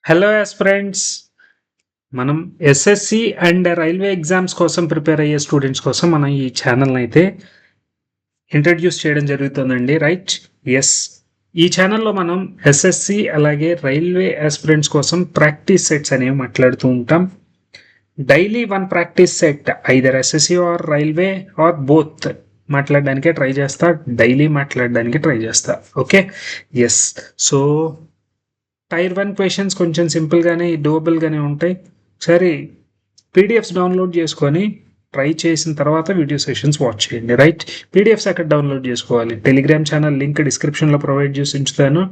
Hello aspirants. మనం SSC and railway exams కోసం prepare అయ్యే స్టూడెంట్స్ కోసం మనం ఈ ఛానల్ని అయితే ఇంట్రడ్యూస్ చేయడం జరుగుతుందండి. రైట్? ఎస్. ఈ ఛానల్లో మనం ఎస్ఎస్సి అలాగే రైల్వే ఆస్పిరెంట్స్ కోసం ప్రాక్టీస్ సెట్స్ అనేవి మాట్లాడుతూ ఉంటాం. Daily one practice set either SSC or railway or both మాట్లాడడానికే ట్రై చేస్తా. డైలీ మాట్లాడడానికి ట్రై చేస్తా. Okay. Yes. So tier 1 questions కొంచెం సింపుల్గానే డూయబుల్గానే ఉంటాయి. సరే, పీడిఎఫ్స్ డౌన్లోడ్ చేసుకొని ట్రై చేసిన తర్వాత వీడియో సెషన్స్ వాచ్ చేయండి. రైట్? పీడిఎఫ్స్ అక్కడ డౌన్లోడ్ చేసుకోవాలి. టెలిగ్రామ్ ఛానల్ లింక్ డిస్క్రిప్షన్లో ప్రొవైడ్ చేసి ఉంచుతాను.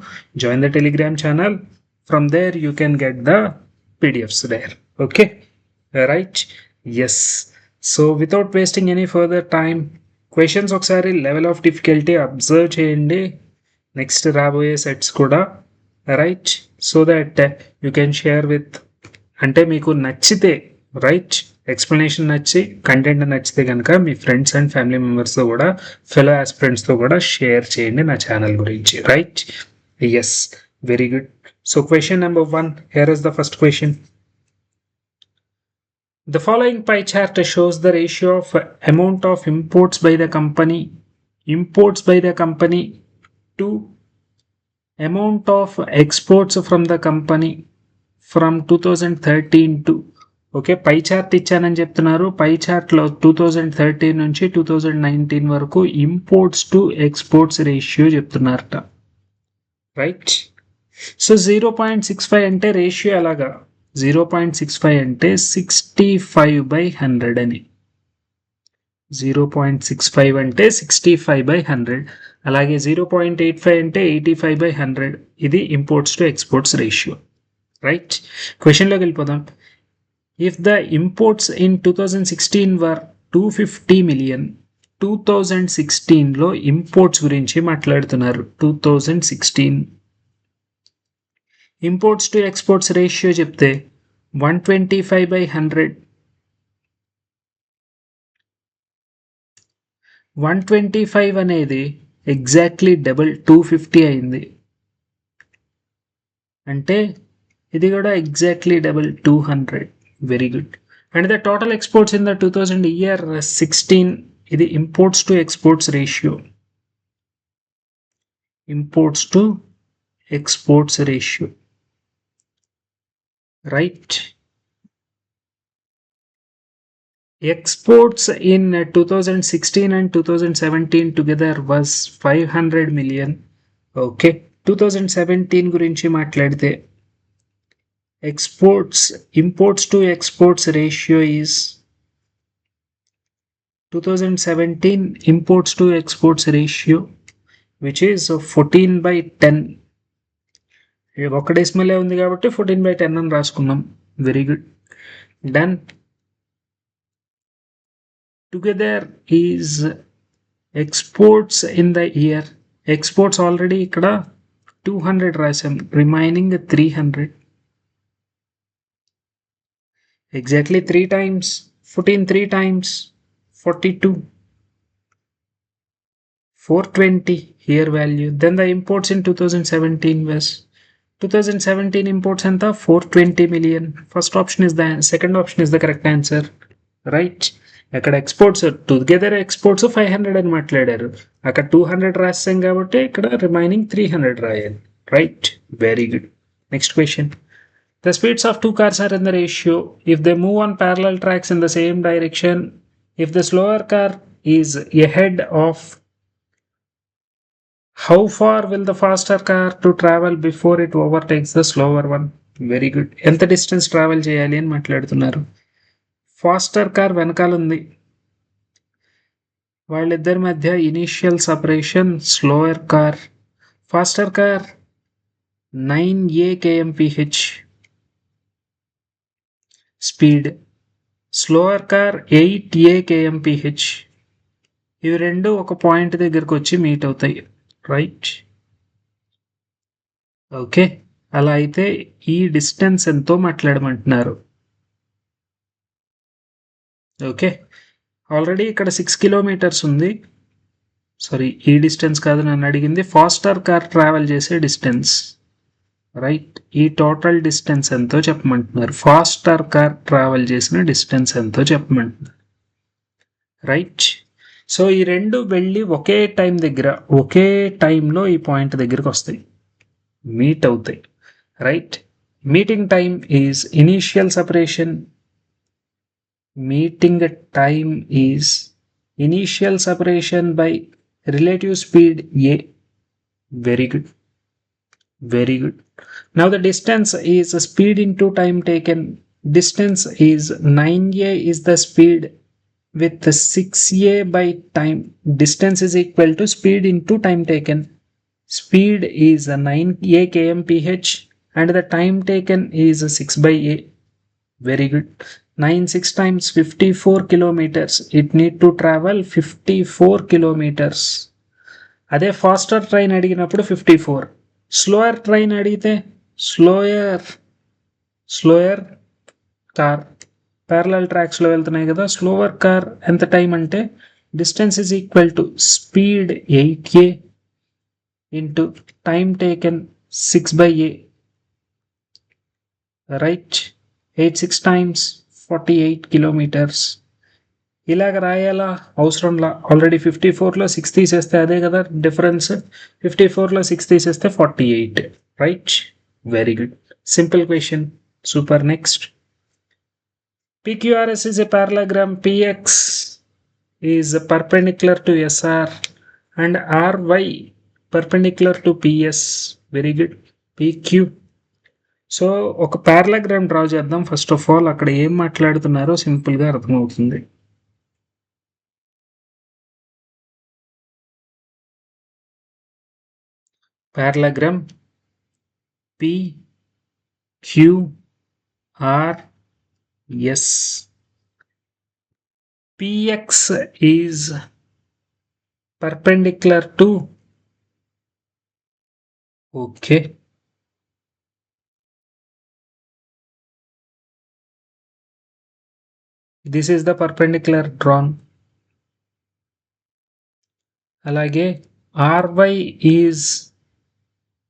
Join the Telegram channel. From there you can get the PDFs there. Okay, right? Yes. So without wasting any further time, questions ఒకసారి level of difficulty observe చేయండి. Next రాబోయే sets కూడా. Right? So that you can share with, అంటే మీకు నచ్చితే, right, explanation నచ్చి content నచ్చితే కనుక మీ ఫ్రెండ్స్ అండ్ ఫ్యామిలీ మెంబర్స్తో కూడా, ఫెలో ఆస్పిరెంట్స్తో కూడా షేర్ చేయండి నా ఛానల్ గురించి. Right? Yes, very good. So question number 1, here is the first question. The following pie chart shows the ratio of amount of imports by the company to amount of exports from the company from 2013 to. Okay, pie chart ఇచ్చానని చెప్తున్నారు. Pie చార్ట్లో 2013 నుంచి 2019 వరకు imports to exports ratio చెప్తున్నారట. Right? So 0.65 అంటే ratio ఎలాగా? 0.65 అంటే 65/100 అని. 0.65 అంటే 65/100. అలాగే 0.85 అంటే 85/100. ఇది imports to exports ratio. Right? క్వశ్చన్లోకి వెళ్ళిపోదాం. If the imports in 2016 were 250 million, 2016లో ఇంపోర్ట్స్ గురించి మాట్లాడుతున్నారు. 2016 ఇంపోర్ట్స్ టు ఎక్స్పోర్ట్స్ రేషియో చెప్తే 125/100. 125 అనేది ఎగ్జాక్ట్లీ డబుల్ 250 అయింది. అంటే ఇది కూడా exactly double 200. Very good. And the total exports in the 2000 year 16, ఇది imports to exports ratio. Imports to exports ratio. Right? Exports in 2016 and 2017 together was 500 million. Okay, 2017 గురించి మాట్లాడితే imports to exports ratio is 2017 imports to exports ratio which is 14/10. ఒక డెసిమలే ఉంది కాబట్టి 14/10 అని రాసుకున్నాం. Very good. Done. Together is exports in the year. Exports already ikkada 200 rasam, remaining 300. Exactly 3 times 14, 3 times 42, 420 here value. Then the imports in 2017 was 2017 imports anta 420 million. First option is the second option is the correct answer. Right? అక్కడ exports together exports 500 అని మాట్లాడారు. అక్కడ 200 రాసాం కాబట్టి ఇక్కడ remaining 300 రాయాలి. Right? Very good. Next question. The speeds of 2 cars are in the ratio if they move on parallel tracks in the same direction. If the slower car is ahead of, how far will the faster car to travel before it overtakes the slower one? Very good. ఎంత distance travel చేయాలి అని మాట్లాడుతున్నారు. Faster car వెనకాల ఉంది, వాళ్ళిద్దరి మధ్య initial separation. Slower car, faster car 9 kmph speed, slower car 8 kmph. ఇవి రెండు ఒక పాయింట్ దగ్గరకు వచ్చి మీట్ అవుతాయి. రైట్? ఓకే, అలా అయితే ఈ డిస్టెన్స్ ఎంతో మాట్లాడమంటున్నారు. ఓకే, ఆల్రెడీ ఇక్కడ 6 కిలోమీటర్స్ ఉంది. సారీ, ఈ డిస్టెన్స్ కాదు నన్ను అడిగింది, ఫాస్టర్ కార్ ట్రావెల్ చేసే డిస్టెన్స్. రైట్. ఈ టోటల్ డిస్టెన్స్ ఎంతో చెప్పమంటున్నారు. ఫాస్టర్ కార్ ట్రావెల్ చేసిన డిస్టెన్స్ ఎంతో చెప్పమంటున్నారు. రైట్. సో ఈ రెండు వెళ్ళి ఒకే టైం దగ్గర ఒకే టైంలో ఈ పాయింట్ దగ్గరకు వస్తాయి, మీట్ అవుతాయి. Right. Meeting time is initial separation. Meeting time is initial separation by relative speed a. Very good. Very good. Now the distance is speed into time taken. Distance is 9a is the speed with 6a by time. Distance is equal to speed into time taken. Speed is 9a kmph and the time taken is 6 by a. Very good. 9 6 times 54 kilometers. It need to travel 54 kilometers. అదే faster train అడిగినప్పుడు 54. Slower train అడిగితే slower car parallel ట్రాక్స్లో వెళ్తున్నాయి కదా, slower car ఎంత time అంటే distance is equal to speed 8a into time taken 6 by a. Right. 8 6 times 48 kilometers. ఇలాగ రాయాలా అవసరంలా. Already 54లో 6 తీసేస్తే అదే కదా డిఫరెన్స్. 54లో 6 తీసేస్తే 48. Right. Very good. Simple question. Super. Next. PQRS is a parallelogram. PX is perpendicular to SR and RY perpendicular to PS. Very good. PQ. So ఒక పారలాగ్రామ్ draw చేద్దాం. First of all అక్కడ ఏం మాట్లాడుతున్నారో సింపుల్గా అర్థమవుతుంది. పారలాగ్రామ్ PQRS. PX is perpendicular to, okay, this is the perpendicular drawn. అలాగే RY is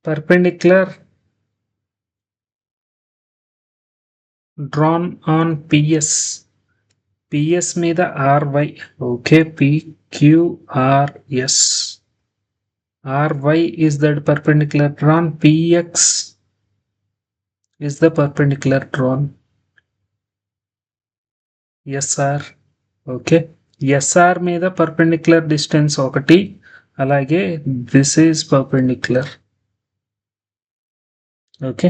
perpendicular drawn on PS. PS మీద RY. Okay. PQRS. RY is the perpendicular drawn. PX is the perpendicular drawn. SR. Okay. SR మీద perpendicular distance 1. అలాగే this is perpendicular. Okay.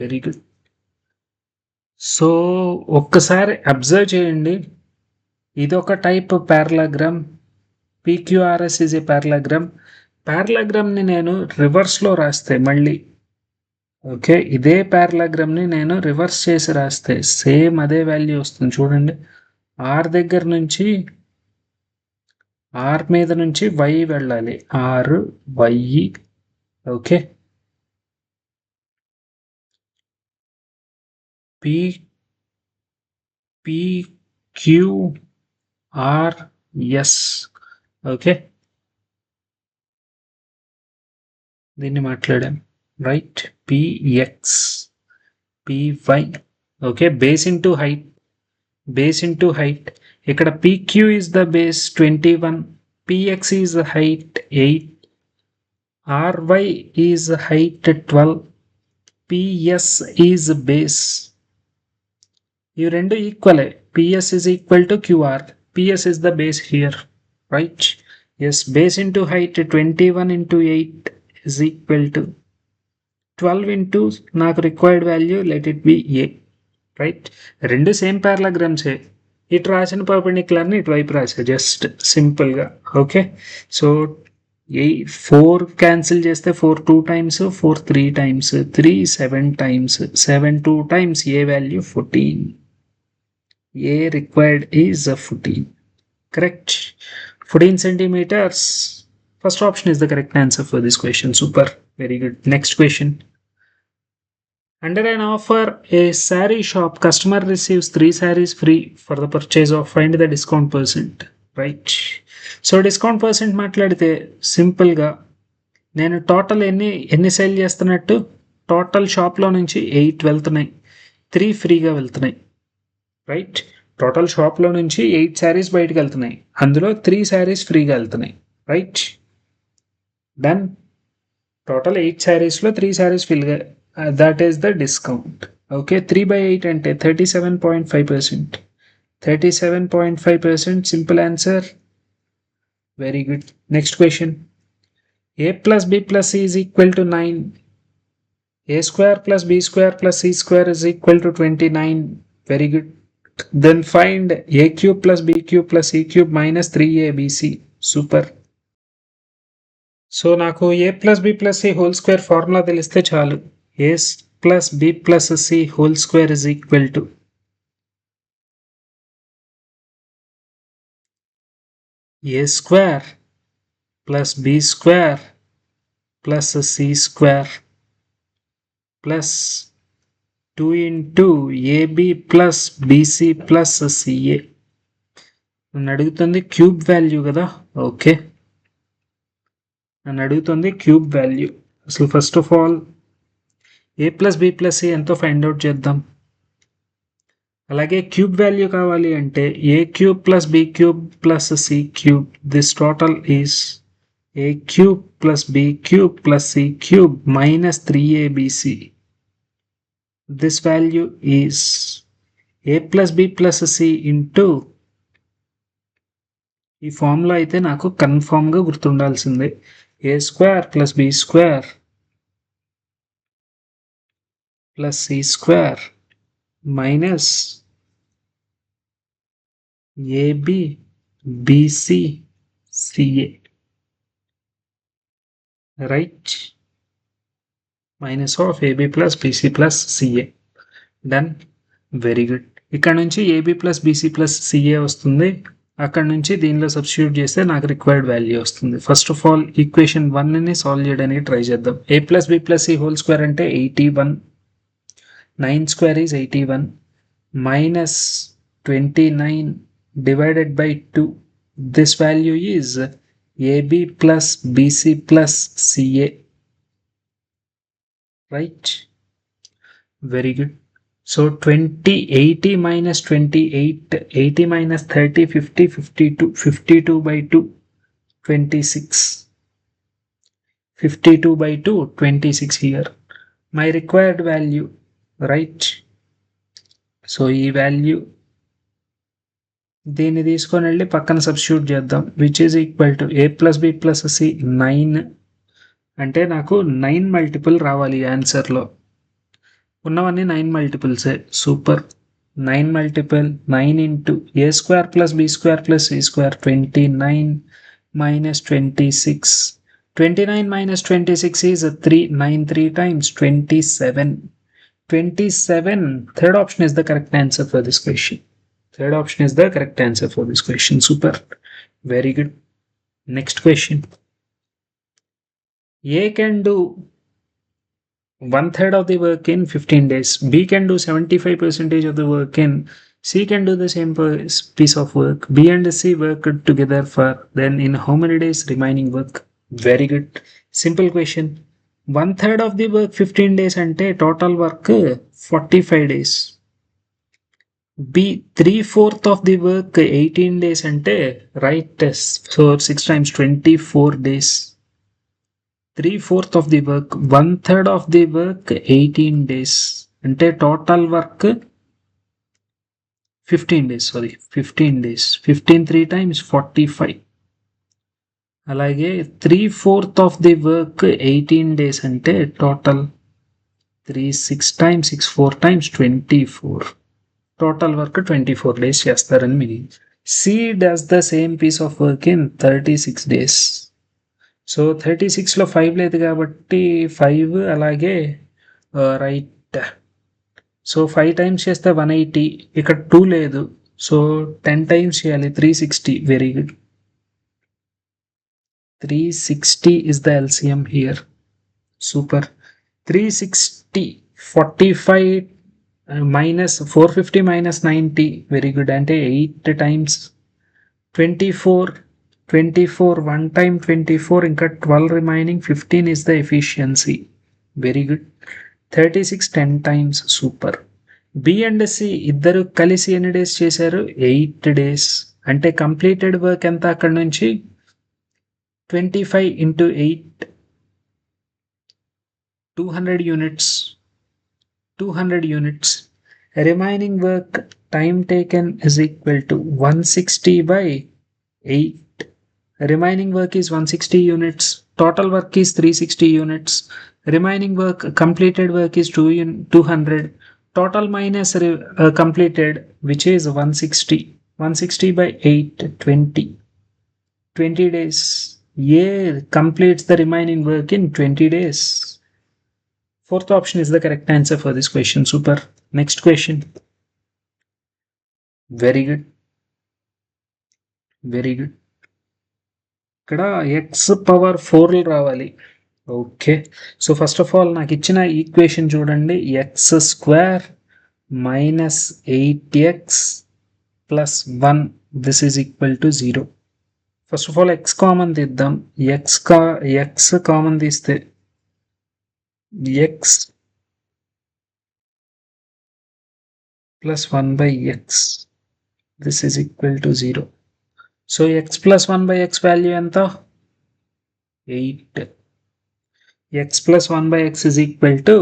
Very good. So ఒక్కసారి observe చేయండి. ఇదొక type parallelogram. PQRS is a parallelogram. పారలాగ్రామ్ని నేను రివర్స్లో రాస్తే మళ్ళీ, ఓకే, ఇదే పారలాగ్రామ్ని నేను రివర్స్ చేసి రాస్తే సేమ్ అదే వాల్యూ వస్తుంది. చూడండి, R దగ్గర నుంచి R మీద నుంచి Y వెళ్ళాలి. RY. ఓకే. PQRS. ఓకే, దీన్ని మాట్లాడాం. Right. PX PY. Okay. Base into height. Base into height. ఇక్కడ PQ is the base 21, PX is the height 8, RY is height 12, PS is base. ఇవి రెండు ఈక్వలే. PS is equal to QR. PS is the base here. Right? Yes, base into height 21 into 8 is equal to 12 into నాకు required value let it be A. Right. రెండు same పారలాగ్రామ్సే. ఇటు రాసిన పర్పెండిక్యులర్ని ఇటువైపు రాసా just సింపుల్గా. Okay. So 4 cancel చేస్తే 4 2 times, 4 3 times, 3 7 times, 7 2 times A value 14. A required is 14. Correct. 14 centimeters. First option is the correct answer for this question. Super. Very good. Next question. Under an offer, a saree shop, customer receives 3 sarees free for the purchase of, find the discount percent. Right. So discount percent మాట్లాడితే సింపుల్గా నేను total ఎన్ని sale చేస్తున్నట్టు total షాప్లో నుంచి 8 వెళ్తున్నాయి, 3 ఫ్రీగా వెళ్తున్నాయి. రైట్, టోటల్ షాప్లో నుంచి 8 శారీస్ బయటకు వెళ్తున్నాయి, అందులో 3 శారీస్ ఫ్రీగా వెళ్తున్నాయి. Right, done. టోటల్ 8 శారీస్లో 3 శారీస్ ఫ్రీగా, that is the discount. Okay, 3/8 అంటే 37.5%. 37.5%, simple answer. Very good. Next question. a plus b plus c is equal to 9. a square plus b square plus c square is equal to 29. Very good. Then find a cube plus b cube plus c cube minus 3abc. Super. So నాకు a plus b plus c whole square formula తెలిస్తే చాలు. a plus b plus c whole square is equal to a square plus b square plus c square plus 2 into ab plus bc plus ca. నన్ను అడుగుతుంది cube value కదా. Okay, నన్ను అడుగుతుంది cube value. అసలు first of all a plus b plus c ఎంతో find out చేద్దాం. అలాగే cube value కావాలి అంటే a cube plus b cube plus c cube, this total is a cube plus b cube plus c cube minus 3abc. This value is a plus b plus c into, ఈ formula అయితే నాకు కన్ఫామ్గా గుర్తుండాల్సిందే, a square plus b square plus c square minus ab bc ca. Right, minus of AB plus BC plus CA. Done, very good. ఇక్కడ నుంచి ఏబీ plus BC plus సిఏ వస్తుంది, అక్కడ నుంచి దీనిలో సబ్స్టిట్యూట్ చేస్తే నాకు రిక్వైర్డ్ వాల్యూ వస్తుంది. ఫస్ట్ ఆఫ్ ఆల్ ఈక్వేషన్ 1ని సాల్వ్ చేయడానికి ట్రై చేద్దాం. A plus B plus C whole square అంటే 81, 9 square is 81 minus 29 divided by 2. This value is AB plus BC plus CA. Right? Very good. So 20, 80 minus 28, 80 minus 30, 50, 52, 52 by 2, 26. 52 by 2, 26 here. My required value, right? So ఈ value దీన్ని తీసుకొని వెళ్ళి పక్కన substitute చేద్దాం, which is equal to A plus B plus C 9. అంటే నాకు 9 multiple రావాలి ఆన్సర్లో. ఉన్నవన్నీ 9 మల్టిపుల్సే. Super. 9 multiple 9 into A square plus B square plus C square 29 minus 26. 29 minus 26 is 3. 9 3 times 27. 27. Third option is the correct answer for this question. Third option is the correct answer for this question. Super. Very good. Next question. A can do 1/3 of the work in 15 days. B can do 75% of the work in. C can do the same piece of work. B and C work together for then in how many days remaining work? Very good. Simple question. 1/3 of the work 15 days ante total work 45 days. B 3/4 of the work 18 days ante right test. So 6 times 24 days. 3/4 of the work, 1/3 of the work 18 days ante total work 15 days. Sorry, 15 days. 15 3 times 45. అలాగే 3/4 of the work 18 days ante total 3 6 times 6 4 times 24. Total work 24 days చేస్తారని meaning. C does the same piece of work in 36 days. So 36లో 5 లేదు కాబట్టి 5 అలాగే right. So 5 times చేస్తే 180, ఇక్కడ 2 లేదు, so 10 times చేయాలి 360. Very good. 360 is the LCM here. Super. 360 45 minus 450 minus 90. Very good. అంటే 8 times 24. 1 time 24 ఇంకా 12 remaining 15 is the efficiency. Very good. 36 10 times. Super. B and C ఇద్దరు కలిసి ఎన్ని డేస్ చేశారు? 8 days. అంటే కంప్లీటెడ్ వర్క్ ఎంత అక్కడ నుంచి? 25 into 8, 200 units. 200 units. Remaining work time taken is equal to 160 by 8. Remaining work is 160 units. Total work is 360 units. Remaining work, completed work is 200. Total minus completed, which is 160. 160 by 8, 20. 20 days. A completes the remaining work in 20 days. Fourth option is the correct answer for this question. Super. Next question. Very good. Very good. ఇక్కడ x power 4 రావాలి. Okay. So first of all నాకు ఇచ్చిన equation చూడండి. X square minus 8x plus 1 this is equal to 0. First of all X common తీద్దాం. X common తీస్తే x plus 1 by x. This is equal to 0. So x plus 1 by x value enta? 8. X plus 1 by x is equal to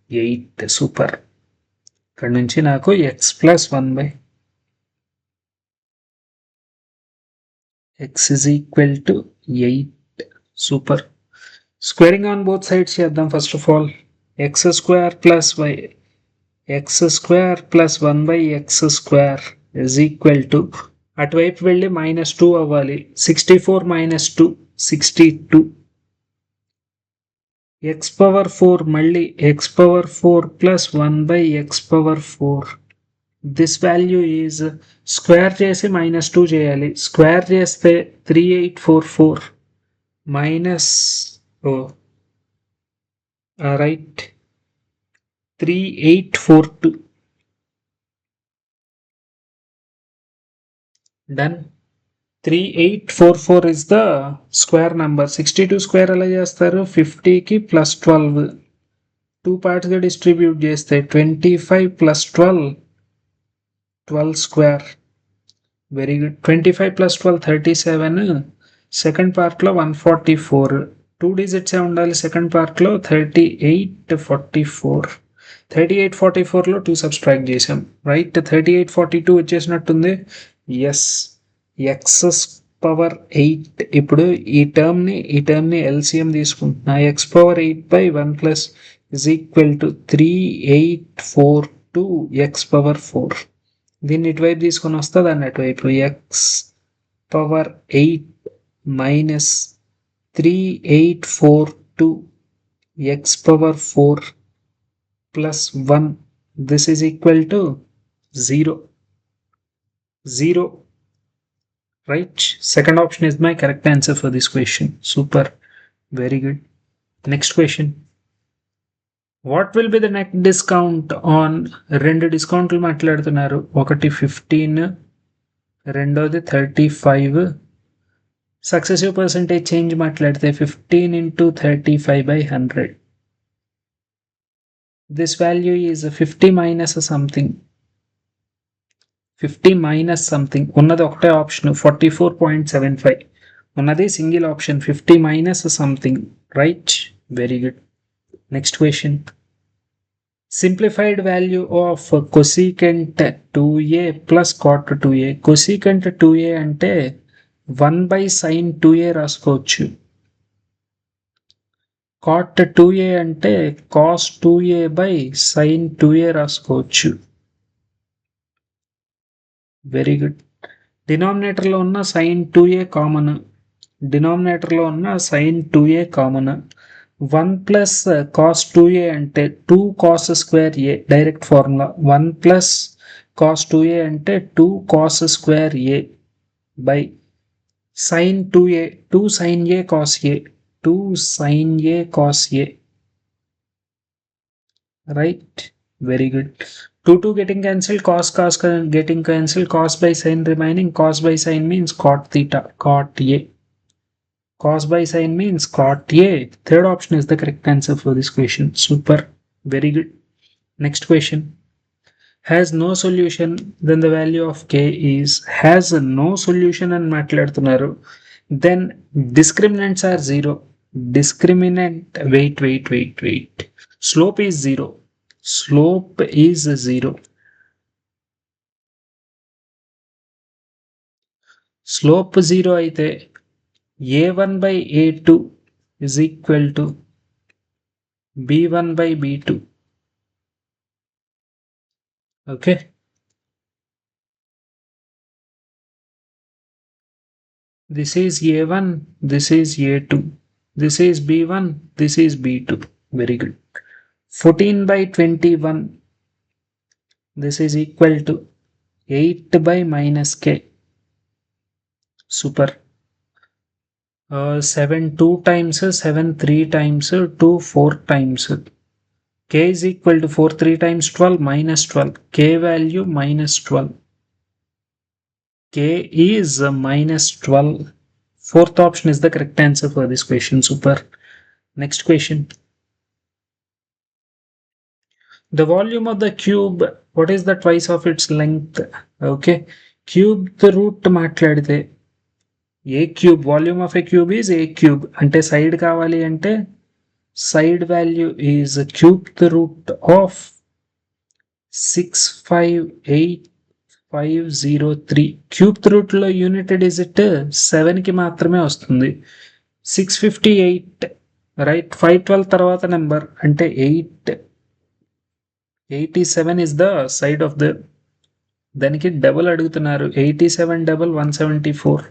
8. Super. ఇక్కడ నుంచి నాకు x plus 1 by x is equal to 8. Super. Squaring on both sides చేద్దాం. First of all x square plus y, x square plus 1 by x square is equal to, అటువైపు వెళ్ళి -2 అవ్వాలి. 64 minus 2, 62. x power 4 మళ్ళీ x power 4 plus 1 by x power 4. This value is, square చేసి -2 చేయాలి. Square చేస్తే 3844 minus right 3842. Done. 3844 is the square number. 62 square ఎలా చేస్తారు? 50 కి plus 12 2 parts గా డిస్ట్రిబ్యూట్ చేస్తే 25 plus 12 12 square. Very good. 25 plus 12 37. Second part లో 144. 2 digits ఉండాలి సెకండ్ పార్ట్ లో. 3844. 3844 లో 2 సబ్స్ట్రాక్ట్ చేసాం. రైట్. 3842 వచ్చేసినట్టుంది. ఎస్. X power 8. ఇప్పుడు ఈ టర్మ్ ని ఎల్సిఎం తీసుకుంటున్నా. X power 8 by 1 plus is equal to 3842 X power 4. దీన్ని ఇటువైపు తీసుకొని వస్తా, దాన్ని అటువైపు. X power 8 minus 3842 x power 4 plus 1. This is equal to 0. 0. Right? Second option is my correct answer for this question. Super. Very good. Next question. What will be the net discount on, రెండు డిస్కౌంట్లు మాట్లాడుతున్నారు. ఒకటి 15, రెండోది 35. Successive percentage change మాట్లాడితే 15 into 35 by 100. This value is 50 minus something. 50 minus something. ఉన్నది ఒకటే option 44.75. ఉన్నది single option 50 minus something. Right? Very good. Next question. Simplified value of cosecant 2a plus cot 2a. Cosecant 2a అంటే 1 by sin 2a రాసుకోవచ్చు. cot 2a అంటే cos 2a by sin 2a రాసుకోవచ్చు. Very good. డినామినేటర్లో ఉన్న sin 2a common. డినామినేటర్లో ఉన్న sin 2a common. 1 plus cos 2a అంటే 2 cos square a. Direct formula. 1 plus cos 2a అంటే 2 cos square a by sin 2a, 2 sin a cos a, 2 sin a cos a. Right? Very good. 2 getting cancelled, cos getting cancelled, cos by sin remaining. Cos by sin means cot theta, cot a. Cos by sin means cot a. Third option is the correct answer for this question. Super. Very good. Next question. Has no solution, then the value of k is has no solution అని మాట్లాడుతున్నారు. Then discriminants are 0. Discriminant, wait. Slope is 0. Slope is 0. Slope 0 అయితే a1 by a2 is equal to b1 by b2. Okay. This is a1, this is a2, this is b1, this is b2. Very good. 14 by 21, this is equal to 8 by minus k. Super. 7 2 times, 7 3 times, 2 4 times. K is equal to 4 3 times 12 minus 12. K value minus 12. K is minus 12. Fourth option is the correct answer for this question. Super. Next question. The volume of the cube, what is the twice of its length? Okay. Cube the root మాట్లాడితే a cube, volume of a cube is a cube. అంటే side కావాలి అంటే side value is cube the root of 658,503. Cube the root లో unit digit 7 కి మాత్రమే వస్తుంది. 658, right. 512 తర్వాత number అంటే 87 is the side of the, దానికి డబుల్ అడుగుతున్నారు. 87 double 174.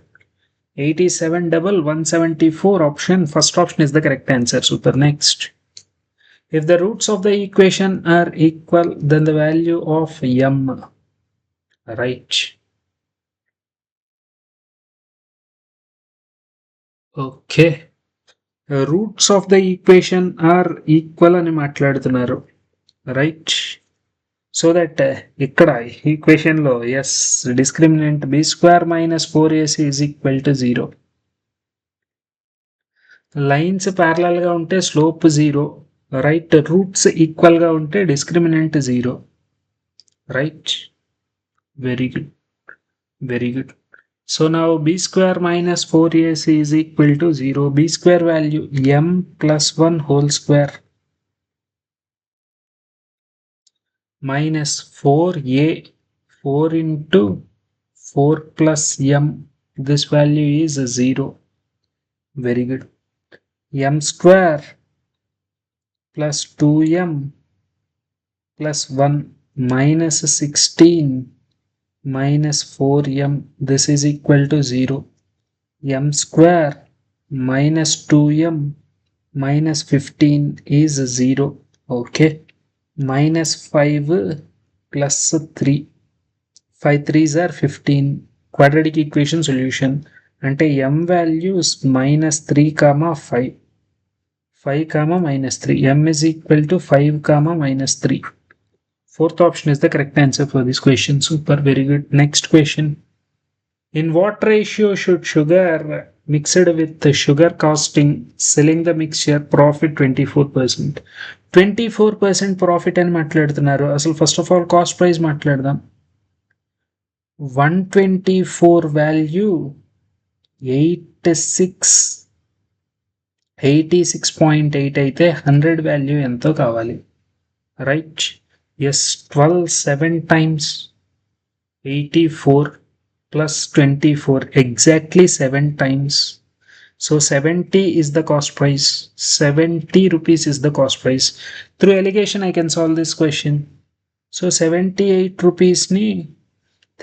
87 double 174 option, first option is the correct answer. Super. Next. If the roots of the equation are equal, then the value of m, right. Okay. Roots of the equation are equal అని మాట్లాడుతున్నారు, right. So that ఇక్కడ equation లో yes discriminant b square minus 4ac is equal to 0. Lines parallel గా ఉంటే slope 0, right. Roots equal గా ఉంటే discriminant 0, right. Very good. So now b square minus 4ac is equal to 0. b square value m plus 1 whole square minus 4a, 4 into 4 plus m, this value is 0. Very good. m square plus 2m plus 1 minus 16 minus 4m, this is equal to 0. m square minus 2m minus 15 is 0. Okay. Minus 5 plus 3. 5 3s are 15. Quadratic equation solution. అంటే m values minus 3 comma 5. 5 comma minus 3. m is equal to 5 comma minus 3. Fourth option is the correct answer for this question. Super. Very good. Next question. In what ratio should sugar mixed with the sugar costing, selling the mixture, profit 24%? 24% profit అని మాట్లాడుతున్నారు. అసలు first of all cost price మాట్లాడదాం. 124 value 86.8 అయితే 100 value ఎంతో కావాలి, right. Yes. 12 7 times 84 plus 24, exactly 7 times. So 70 is the cost price. 70 rupees is the cost price. Through allegation I can solve this question. So 78 rupees ni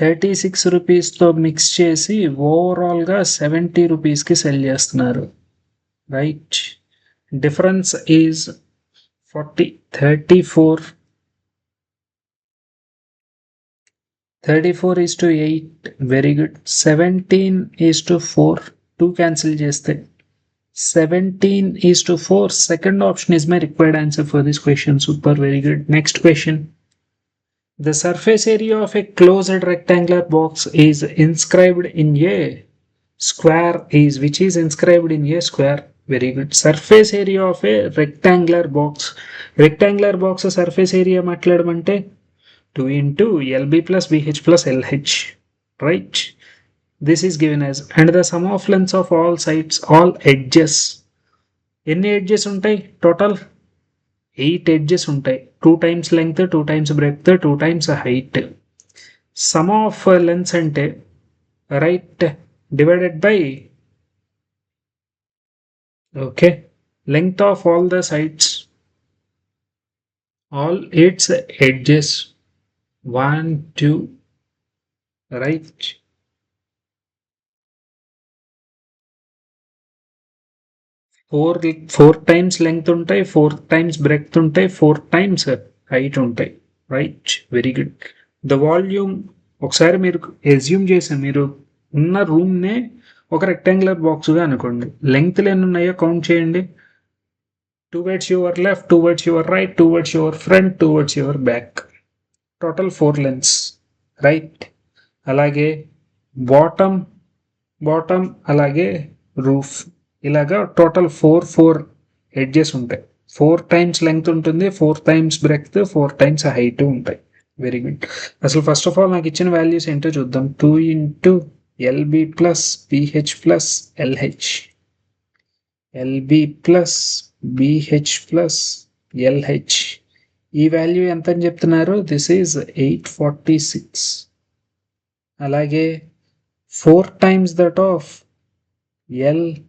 36 rupees తో mix చేసి overall గా 70 rupees కి cell చేస్తున్నారు, right. Difference is 40. 34 is to 8. Very good. 17 is to 4. 2 cancel చేస్తే 17 is to 4. Second option is my required answer for this question. Super. Very good. Next question. The surface area of a closed rectangular box is inscribed in a square is, which is inscribed in a square. Very good. Surface area of a rectangular box. Rectangular box surface area మాట్లాడమంటే 2 into LB plus BH plus LH, right? This is given as, and the sum of lengths of all sides, all edges. ఎన్ని edges ఉంటాయి total? 8 edges ఉంటాయి. 2 times length, 2 times breadth, 2 times height. Sum of lengths అంటే right divided by okay length of all the sides, all its edges 1 2 right. 4 times length ఉంటాయి, 4 times breadth ఉంటాయి, 4 times height ఉంటాయి, right. Very good. The volume ఒకసారి మీరు assume చేసి మీరు ఉన్న రూమ్నే ఒక రెక్టాంగులర్ బాక్స్గా అనుకోండి. లెంగ్త్లు ఎన్ని ఉన్నాయో కౌంట్ చేయండి. Towards your left, towards your right, towards your front, towards your back. Total 4 lengths, right. అలాగే బాటమ్, బాటమ్ అలాగే రూఫ్, ఇలాగా టోటల్ 4 ఎడ్జెస్ ఉంటాయి. 4 టైమ్స్ లెంగ్త్ ఉంటుంది, 4 టైమ్స్ బ్రెడ్త్, 4 టైమ్స్ హైట్ ఉంటాయి. Very good. అసలు ఫస్ట్ ఆఫ్ ఆల్ నాకు ఇచ్చిన values ఏంటో చూద్దాం. 2 into LB plus BH plus LH, LB plus BH plus LH. ఈ వాల్యూ ఎంత అని చెప్తున్నారు? This is 846. అలాగే 4 times that of LBH,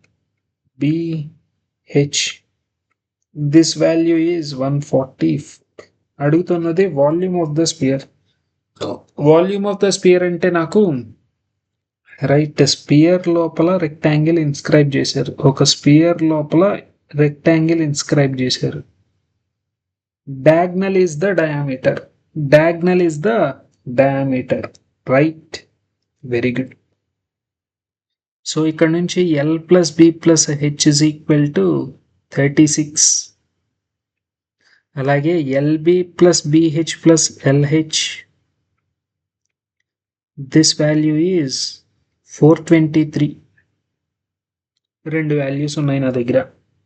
this value is 140. అడుగుతున్నది volume of the spear. Volume of the spear అంటే నాకు రైట్ స్పియర్ లోపల rectangle inscribe చేశారు. ఒక స్పియర్ లోపల రెక్టాంగిల్ ఇన్స్క్రైబ్ చేశారు. Diagonal is the diameter, diagonal is the diameter, right. Very good. So ఇక్కడ నుంచి L plus B plus H is equal to 36. అలాగే LB plus BH plus LH, this value is 423. రెండు values ఉన్నాయి నా దగ్గర.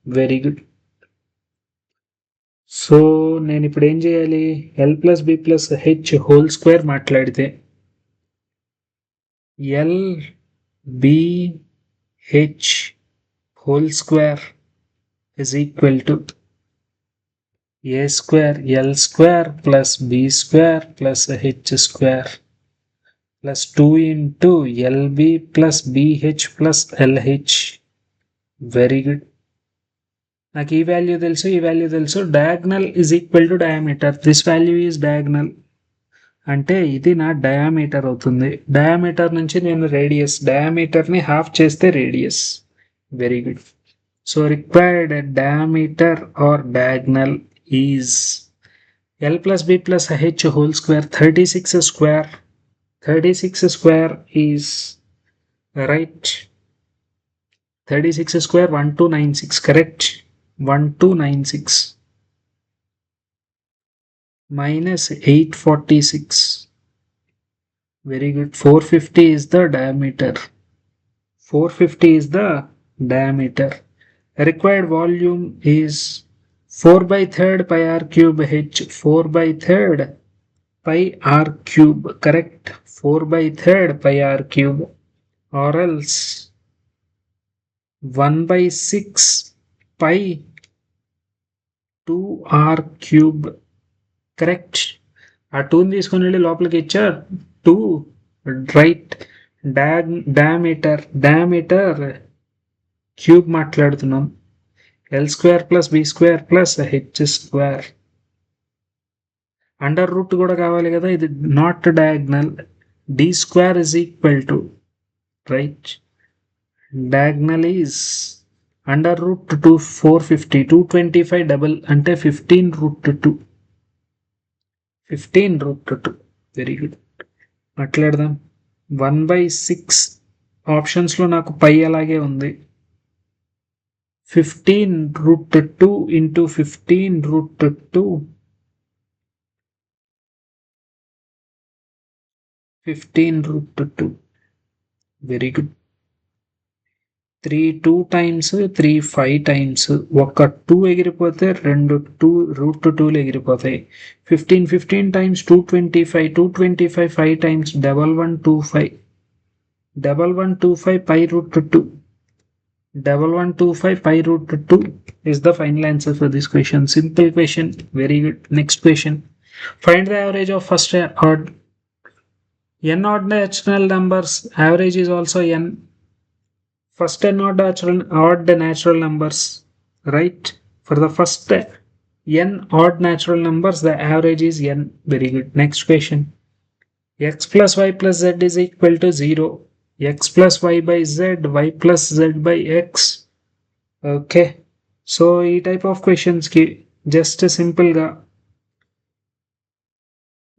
Very good. So నేను ఇప్పుడు ఏం చేయాలి? L plus B plus H whole square మాట్లాడితే LBH whole square is equal to A square L square plus B square plus H square plus 2 into LB plus BH plus LH. Very good. నాకు ఈ value తెలుసు, ఈ value తెలుసు. Diagonal is equal to diameter. This value is diagonal అంటే ఇది నా diameter అవుతుంది. Diameter నుంచి నేను రేడియస్, డయామీటర్ని హాఫ్ చేస్తే radius. Very good. So required diameter or diagonal is L plus B plus H whole square 36 square. 36 square is right. 36 square 1296, correct. 1296 minus 846. Very good. 450 is the diameter. 450 is the diameter. Required volume is 4 by 3rd pi r cube H. 4 by 3rd pi r cube, correct. 4 by 3rd pi r cube, or else 1 by 6 pi 2r cube, correct. ఆ 2ని తీసుకుని వెళ్ళి లోపలికి ఇచ్చా 2, right. Diameter, diameter cube మాట్లాడుతున్నాం. L square plus B square plus H square. Under root కూడా కావాలి కదా, ఇది not diagonal. D square is equal to, right, diagonal is under root 2 450, 225 double అంటే 15 root 2, 15 root 2. Very good. మాట్లాడదాం. 1 by 6 ఆప్షన్స్లో నాకు పై అలాగే ఉంది. 15 root 2 into 15 root 2, 15 root 2. Very good. 3 2 times 3 5 times ఒక 2 ఎగిరిపోతే రెండు 2 route 2లు ఎగిరిపోతాయి 15 15 times 225 225 5 times 1125 1125 pi root 2 1125 pi root 2 is the final answer for this question. Simple question, very good. Next question, find the average of first odd n odd natural numbers. Average is also n. First n odd natural numbers, right? For the first n odd natural numbers, the average is n. Very good. Next question, x plus y plus z is equal to 0. X plus y by z, y plus z by x. Okay, so ఈ type of questions కి just simple గా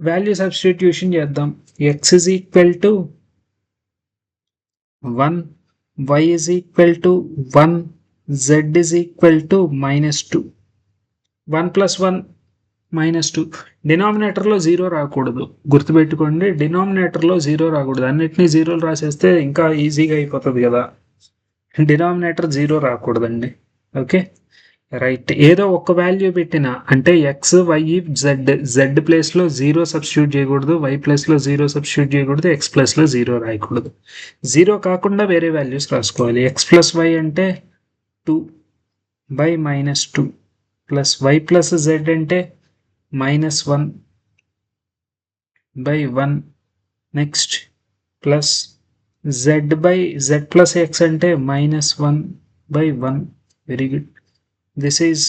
value substitution చేద్దాం. x is equal to 1, y is equal to 1, z is equal to -2. 1 plus 1 -2. డినామినేటర్లో 0 రాకూడదు, గుర్తుపెట్టుకోండి. డినామినేటర్లో 0 రాకూడదు, అన్నిటినీ 0 రాసేస్తే ఇంకా ఈజీగా అయిపోతుంది కదా. డినామినేటర్ 0 రాకూడదండి. Okay, right. ఏదో ఒక వాల్యూ పెట్టినా అంటే ఎక్స్ వై జెడ్, జెడ్ ప్లేస్లో 0 సబ్స్టిట్యూట్ చేయకూడదు, వై ప్లేస్లో 0 సబ్స్టిట్యూట్ చేయకూడదు, ఎక్స్ ప్లస్లో 0 రాయకూడదు. 0 కాకుండా వేరే వాల్యూస్ రాసుకోవాలి. ఎక్స్ ప్లస్ వై అంటే 2 by -2 plus y plus z అంటే -1 by 1. Next, plus z by z plus x ante -1 by 1. Very good. This is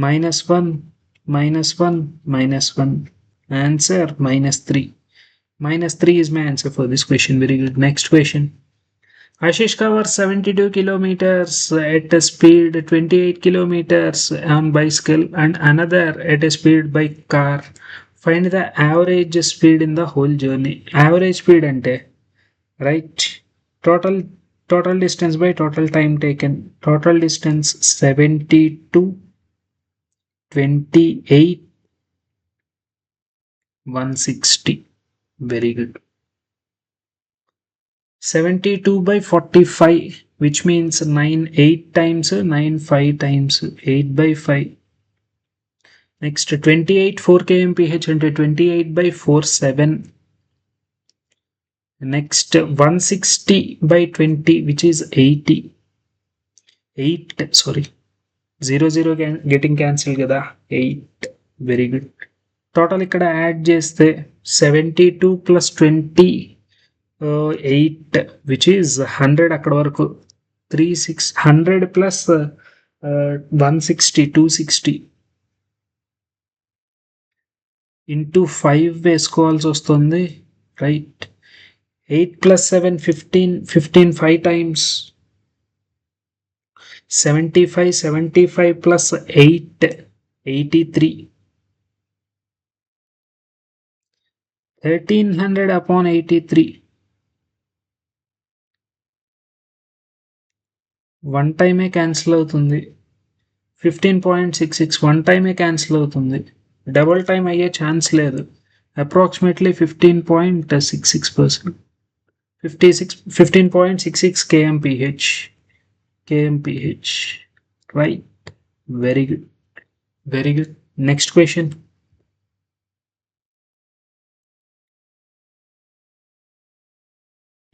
-1, -1, -1. Answer -3. -3 is my answer for this question. Very good. Next question. Ashish covers 72 kilometers at a speed 28 kilometers on bicycle and another at a speed by car. Find the average speed in the whole journey. Average speed ante, right, total distance by total time taken. Total distance 72, 28, 160. Very good. 72 by 45, which means 9 8 times 9 5 times 8 by 5. Next, 28 4 kmph into 28 by 4 7. Next, 160 by 20, which is 80. 0 getting cancelled kada, 8. Very good. Total ikkada add cheste 72 plus 20 8, which is 100 akkada varaku 100 plus 160 260 into 5 వేసుకోవాల్సి వస్తుంది, right. 8 plus 7 15, 15 5 times 75, 75 plus 8 83. 1300 upon 83. 1 టైమే cancel అవుతుంది. 15.66 1 టైమే cancel అవుతుంది, double time అయ్యే chance లేదు. Approximately 15.66%, 15.66 kmph. Right, very good, very good. Next question.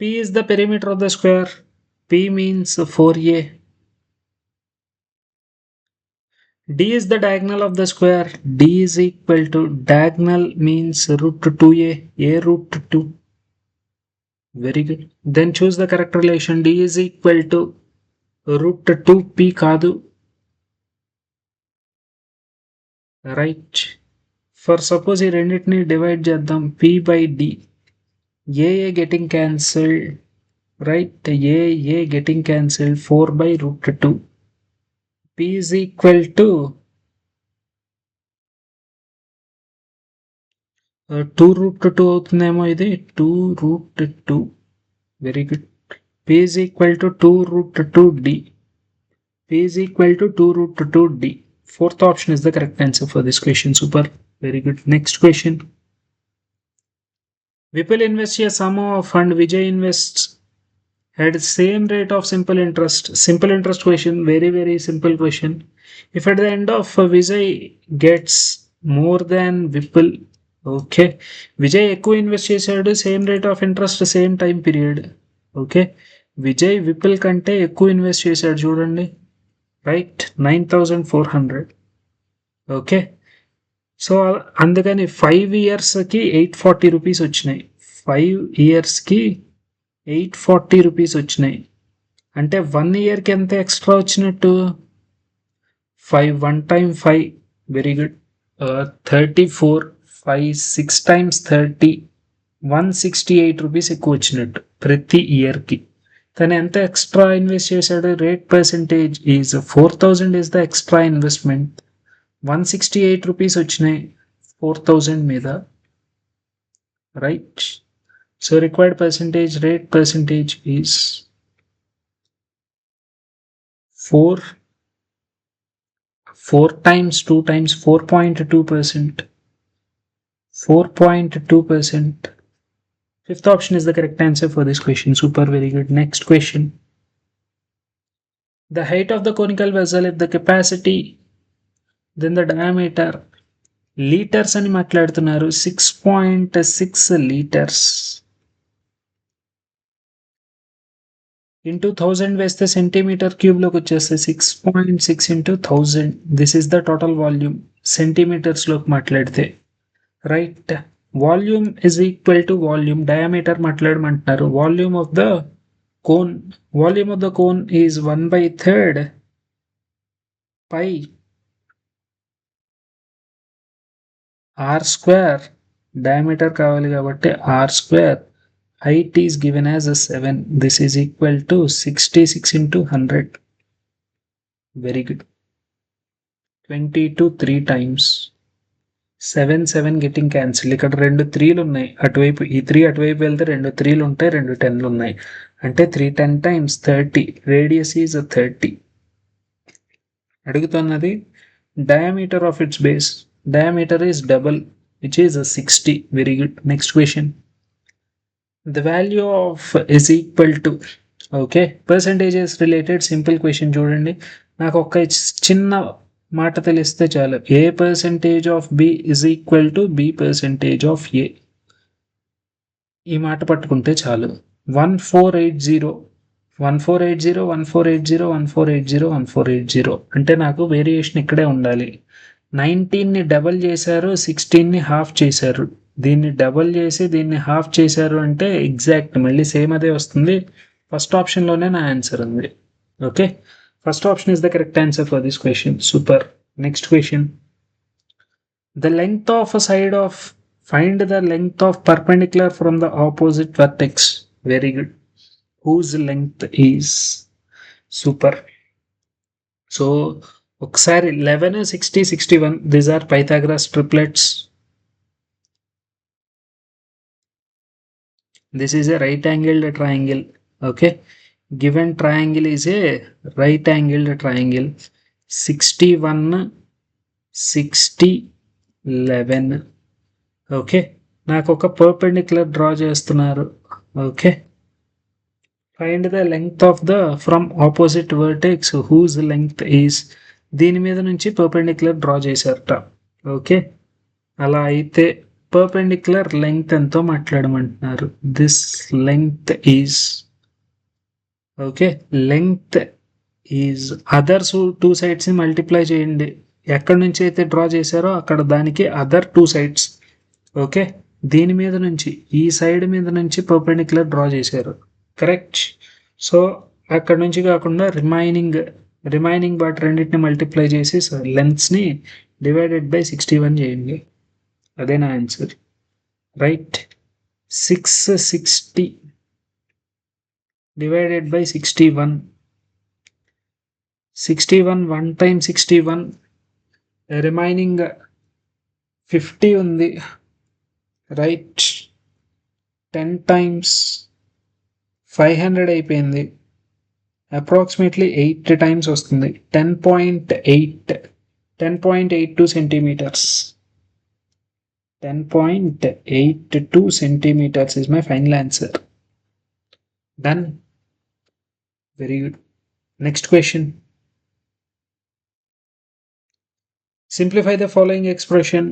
P is the perimeter of the square. P means 4a. D is the diagonal of the square. D is equal to, diagonal means root 2a, a root 2. Very good. Then choose the correct relation. D is equal to root 2p కాదు, right. For suppose ఈ రెండింటిని divide చేద్దాం. p by d, a getting cancelled, right, a getting cancelled, 4 by root 2. P is equal to 2 root 2 అవుతుందేమో ఇది, 2 root 2. Very good. P is equal to 2 root 2 d. P is equal to 2 root 2 d. Fourth option is the correct answer for this question. Super. Very good. Next question. Vipul invests a sum of and Vijay invests at same rate of simple interest question, very simple question. If at the end of Vijay gets more than Vipul, okay, Vijay ఎక్కువ invest చేశాడు, same rate of interest same time period. Okay, Vijay Vipul కంటే ఎక్కువ invest చేశాడు చూడండి, right, 9400. Okay, so అందుకని 5 ఇయర్స్కి 840 rupees వచ్చినాయి. 5 ఇయర్స్కి 840 రూపీస్ వచ్చినాయి. అంటే 1 ఇయర్కి ఎంత ఎక్స్ట్రా వచ్చినట్టు? 5, 1 time 5, very good, 34, 5, 6 times 30, 168 rupees ఎక్కువ వచ్చినట్టు ప్రతి ఇయర్కి. తను ఎంత ఎక్స్ట్రా ఇన్వెస్ట్ చేశాడు? Rate percentage is 4000 is the extra investment. 168 rupees వచ్చినాయి 4000 మీద, right. So required percentage, rate percentage is 4 times 2 times 4.2%. 4.2%. Fifth option is the correct answer for this question. Super, very good. Next question. The height of the conical vessel, if the capacity, then the diameter. Liters అని మాట్లాడుతున్నారు, 6.6 liters. Into 1000 వేస్తే centimetre క్యూబ్లోకి వచ్చేస్తే 6.6 into 1000. This is the total volume సెంటీమీటర్స్లోకి మాట్లాడితే, right. Volume is equal to volume, diameter మాట్లాడమంటున్నారు. Volume of the cone, volume of the cone is 1/3 pi r square. Diameter కావాలి కాబట్టి r square. Height is given as a 7. This is equal to 66 into 100. Very good. 22 3 times. 7 getting cancelled. ఇక్కడ 2 3లు ఉన్నాయి అటువైపు, ఈ 3 అటువైపు వెళ్తే 2 3లు ఉంటాయి, 2 10లు ఉన్నాయి. అంటే 3 10 times 30. Radius is 30. అడుగుతున్నది diameter of its base. Diameter is double, which is 60. Very good. Next question. The value of is equal to, okay, percentages related simple question చూడండి. నాకు ఒక చిన్న మాట తెలిస్తే చాలు. A percentage of B is equal to B percentage of A. ఈ మాట పట్టుకుంటే చాలు. 1480, 1480, 1480, 1480, 1480 అంటే నాకు వేరియేషన్ ఇక్కడే ఉండాలి. 19ని డబల్ చేశారు, 16ని హాఫ్ చేశారు. దీన్ని డబల్ చేసి దీన్ని హాఫ్ చేశారు అంటే ఎగ్జాక్ట్ మళ్ళీ సేమ్ అదే వస్తుంది. ఫస్ట్ ఆప్షన్లోనే నా ఆన్సర్ ఉంది. Okay, first option is the correct answer for this question. Super. Next question. The length of a side of, find the length of perpendicular from the opposite vertex. Very good. Whose length is. Super. So ఒకసారి 11, 60, 61, these are Pythagoras triplets. This is a right angled triangle. Okay, given triangle is a right angled triangle. 61, 60, 11. Okay, నాకు ఒక perpendicular draw చేస్తున్నారు. Okay, find the length of the from opposite vertex whose length is. దీని మీద నుంచి perpendicular draw చేశారట. Okay, అలా అయితే perpendicular length ఎంతో మాట్లాడమంటున్నారు. This length is, okay, length is others 2 sides ని మల్టిప్లై చేయండి. ఎక్కడి నుంచి అయితే డ్రా చేశారో అక్కడ దానికి అదర్ 2 sides. ఓకే, దీని మీద నుంచి ఈ సైడ్ మీద నుంచి పర్పెండిక్యులర్ డ్రా చేశారు, కరెక్ట్. సో అక్కడ నుంచి కాకుండా రిమైనింగ్ వాటి రెండింటిని మల్టిప్లై చేసి లెంగ్త్స్ని డివైడెడ్ బై 61 చేయండి. అదే నా answer, right. 660 divided by 61. 61 1 time 61, remaining 50 ఉంది, రైట్. 10 times 500 అయిపోయింది. అప్రాక్సిమేట్లీ 8 times వస్తుంది. 10.82 centimetres. 10.82 centimeters is my final answer. Done. Very good. Next question. Simplify the following expression.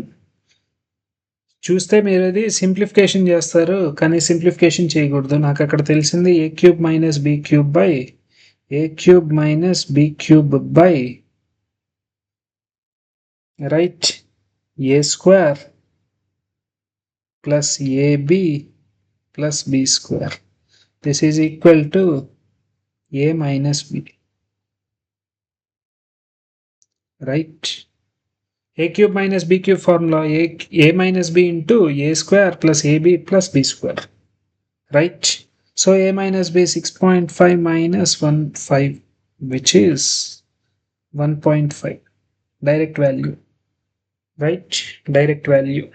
చూస్తే మీరు అది సింప్లిఫికేషన్ చేస్తారు, కానీ సింప్లిఫికేషన్ చేయకూడదు. నాకు అక్కడ తెలిసింది A cube minus B cube by A cube minus B cube by right A square plus AB plus B square. This is equal to A minus B. Right. a cube minus b cube formula, a minus b into a square plus ab plus b square, right? So a minus b 6.5 minus 1.5, which is 1.5, direct value, right? Direct value.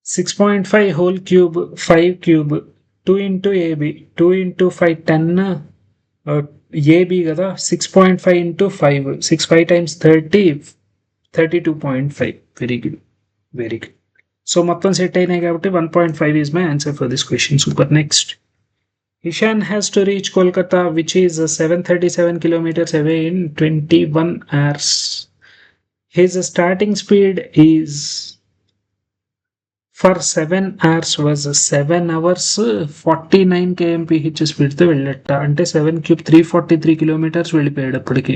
6.5 whole cube, 5 cube, 2 into ab, 2 into 5 10, ab kada 6.5 into 5, 6 5 times 30, 32.5. Very good. Very good. So మొత్తం set అయినాయి కాబట్టి 1.5 is my answer for this question. Super. Next. Ishan has to reach Kolkata, which is 737 kilometers away in 21 hours. His starting speed is for 7 hours was 7 hours 49 kmph speed తో వెళ్ళట. అంటే 7 cube 343 kilometers వెళ్ళిపోయాడు అప్పటికి.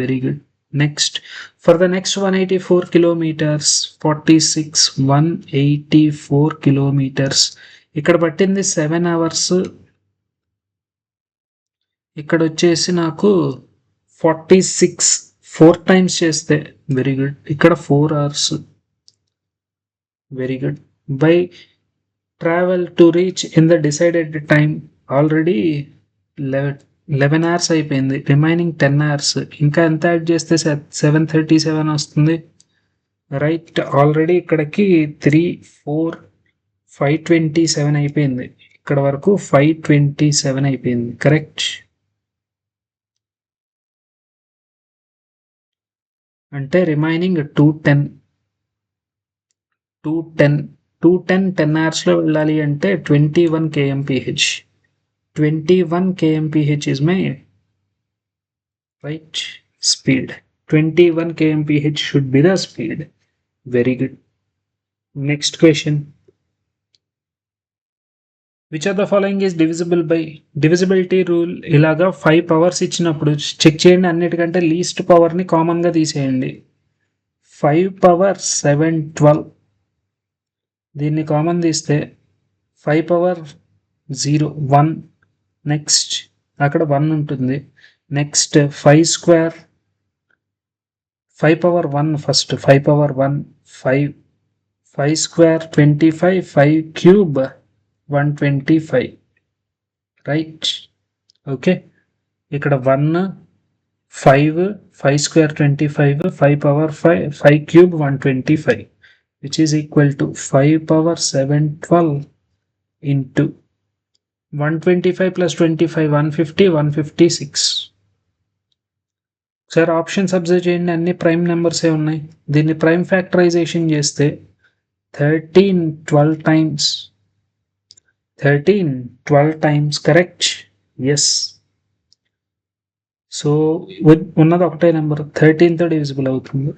Very good. Next, for the next 184 kilometers, 184 kilometers. ఇక్కడ పట్టింది 7 hours. ఇక్కడ వచ్చేసి నాకు 46, 4 times చేస్తే వెరీ గుడ్. ఇక్కడ 4 hours. Very good. By travel to reach in the decided time already 11 hours అయిపోయింది, రిమైనింగ్ 10 hours. ఇంకా ఎంత యాడ్ చేస్తే 737 వస్తుంది, రైట్? ఆల్రెడీ ఇక్కడికి 3 4 527 అయిపోయింది, ఇక్కడ వరకు 527 అయిపోయింది, కరెక్ట్? అంటే రిమైనింగ్ 210 10 hours వెళ్ళాలి అంటే 21 kmph. 21 kmph is my right speed. 21 kmph should be the speed. Very good. Next question. Which of the following is divisible by? Divisibility rule ఇలాగా 5 powers ఇచ్చినప్పుడు చెక్ చేయండి, అన్నిటికంటే లీస్ట్ పవర్ని కామన్గా తీసేయండి. 5 power 7 12, దీన్ని కామన్ తీస్తే 5 power 0 1, నెక్స్ట్ అక్కడ 1 ఉంటుంది. Next 5 square 5 power 1 first 5 power 1 5 square 25, 5 cube 125, right? Okay, ఇక్కడ 1 5 square 25, 5 power 5 cube 125, which is equal to 5 power 7 12 into 125 plus 25 150 156. Sir options observe చేయండి, అన్ని ప్రైమ్ నెంబర్సే ఉన్నాయి. దీన్ని ప్రైమ్ ఫ్యాక్టరైజేషన్ చేస్తే 13 12 times, కరెక్ట్? ఎస్. సో ఉన్నది ఒకటే నెంబర్ 13తో డివిజిబుల్ అవుతుంది,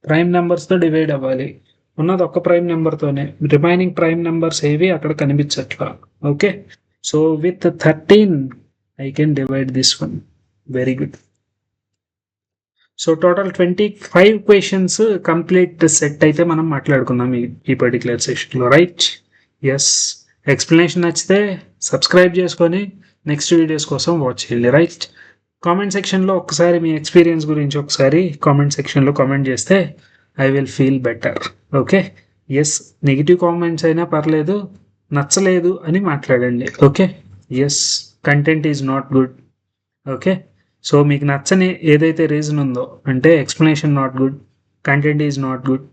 ప్రైమ్ నెంబర్స్తో డివైడ్ అవ్వాలి. ఉన్నది ఒక ప్రైమ్ నెంబర్తోనే, రిమైనింగ్ ప్రైమ్ నెంబర్స్ ఏవి అక్కడ కనిపించట్లా. Okay, so with 13 I can divide this one. Very good. So total 25 questions complete set అయితే మనం మాట్లాడుకుందాం ఈ పర్టికులర్ సెషన్లో, రైట్? ఎస్. ఎక్స్ప్లెనేషన్ నచ్చితే సబ్స్క్రైబ్ చేసుకొని నెక్స్ట్ వీడియోస్ కోసం వాచ్ చేయండి, రైట్? కామెంట్ సెక్షన్లో ఒకసారి మీ ఎక్స్పీరియన్స్ గురించి ఒకసారి కామెంట్ సెక్షన్లో కామెంట్ చేస్తే I will feel better. Okay, yes. Negative comments అయినా పర్లేదు, నచ్చలేదు అని మాట్లాడండి. ఓకే, ఎస్. Content is not good. Okay, so మీకు నచ్చని ఏదైతే రీజన్ ఉందో, అంటే explanation not good, content is not good,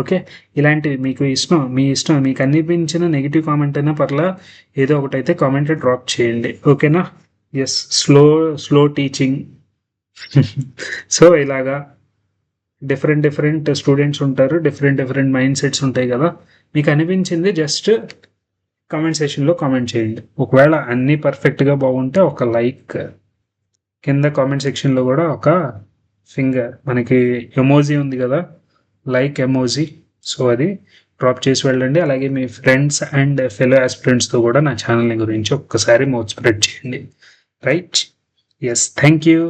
okay, ఇలాంటివి మీకు ఇష్టం, మీ ఇష్టం, మీకు అనిపించిన నెగిటివ్ కామెంట్ అయినా పర్లా, ఏదో ఒకటైతే కామెంట్ డ్రాప్ చేయండి, ఓకేనా? ఎస్. Slow teaching. సో ఇలాగా డిఫరెంట్ స్టూడెంట్స్ ఉంటారు, డిఫరెంట్ మైండ్ సెట్స్ ఉంటాయి కదా. మీకు అనిపించింది జస్ట్ కామెంట్ సెక్షన్లో కామెంట్ చేయండి. ఒకవేళ అన్నీ పర్ఫెక్ట్గా బాగుంటే ఒక లైక్, కింద కామెంట్ సెక్షన్లో కూడా ఒక ఫింగర్, మనకి ఎమోజీ ఉంది కదా, లైక్ ఎమోజీ, సో అది డ్రాప్ చేసి వెళ్ళండి. అలాగే మీ ఫ్రెండ్స్ అండ్ ఫెలో ఆస్పిరెంట్స్తో కూడా నా ఛానల్ని గురించి ఒక్కసారి మౌత్ స్ప్రెడ్ చేయండి. రైట్? Yes, thank you.